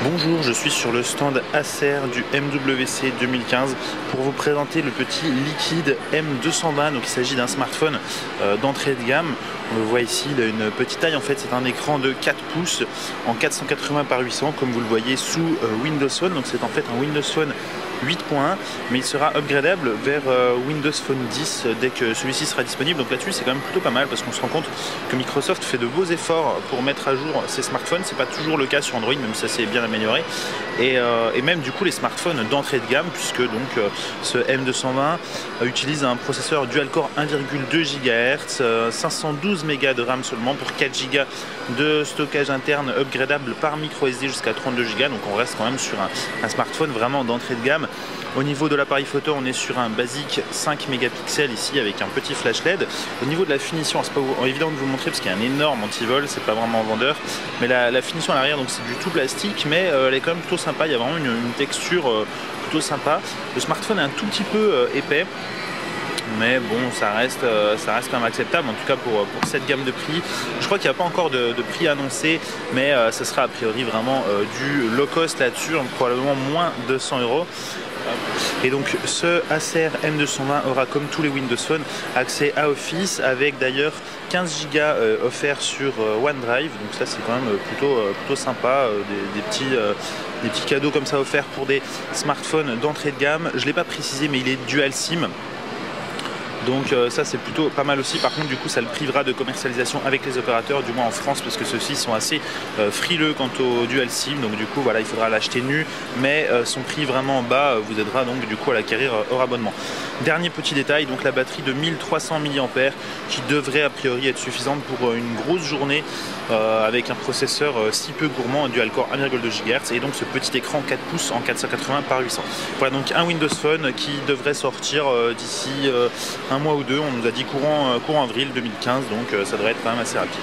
Bonjour, je suis sur le stand Acer du MWC 2015 pour vous présenter le petit Liquid M220. Donc il s'agit d'un smartphone d'entrée de gamme. On le voit ici, il a une petite taille. En fait, c'est un écran de 4 pouces en 480 par 800 comme vous le voyez sous Windows Phone. Donc c'est en fait un Windows Phone 8.1, mais il sera upgradable vers Windows Phone 10 dès que celui-ci sera disponible. Donc là-dessus, c'est quand même plutôt pas mal parce qu'on se rend compte que Microsoft fait de beaux efforts pour mettre à jour ses smartphones. C'est pas toujours le cas sur Android, même si ça s'est bien amélioré. Et même du coup, les smartphones d'entrée de gamme, puisque donc ce M220 utilise un processeur dual-core 1,2 GHz, 512 Go de RAM seulement pour 4 Go de stockage interne upgradable par micro SD jusqu'à 32 Go. Donc on reste quand même sur un smartphone vraiment d'entrée de gamme. Au niveau de l'appareil photo, on est sur un basique 5 mégapixels ici avec un petit flash LED. Au niveau de la finition, c'est pas évident de vous le montrer parce qu'il y a un énorme anti-vol, c'est pas vraiment vendeur. Mais la finition à l'arrière, donc c'est du tout plastique, mais elle est quand même plutôt sympa. Il y a vraiment une texture plutôt sympa. Le smartphone est un tout petit peu épais, mais bon, ça reste quand même acceptable, en tout cas pour cette gamme de prix. Je crois qu'il n'y a pas encore de prix annoncé, mais ça sera a priori vraiment du low cost là-dessus, probablement moins de 100 €. Et donc ce Acer M220 aura, comme tous les Windows Phone, accès à Office, avec d'ailleurs 15 Go offerts sur OneDrive. Donc ça, c'est quand même plutôt sympa, des petits cadeaux comme ça offerts pour des smartphones d'entrée de gamme. Je ne l'ai pas précisé, mais il est dual SIM. Donc ça, c'est plutôt pas mal aussi. Par contre, du coup, ça le privera de commercialisation avec les opérateurs, du moins en France, parce que ceux-ci sont assez frileux quant au dual SIM. Donc du coup, voilà, il faudra l'acheter nu, mais son prix vraiment bas vous aidera donc du coup à l'acquérir hors abonnement. Dernier petit détail, donc la batterie de 1300 mAh qui devrait a priori être suffisante pour une grosse journée avec un processeur si peu gourmand, un dual-core 1,2 GHz et donc ce petit écran 4 pouces en 480 par 800. Voilà donc un Windows Phone qui devrait sortir d'ici un mois ou deux. On nous a dit courant avril 2015, donc ça devrait être quand même assez rapide.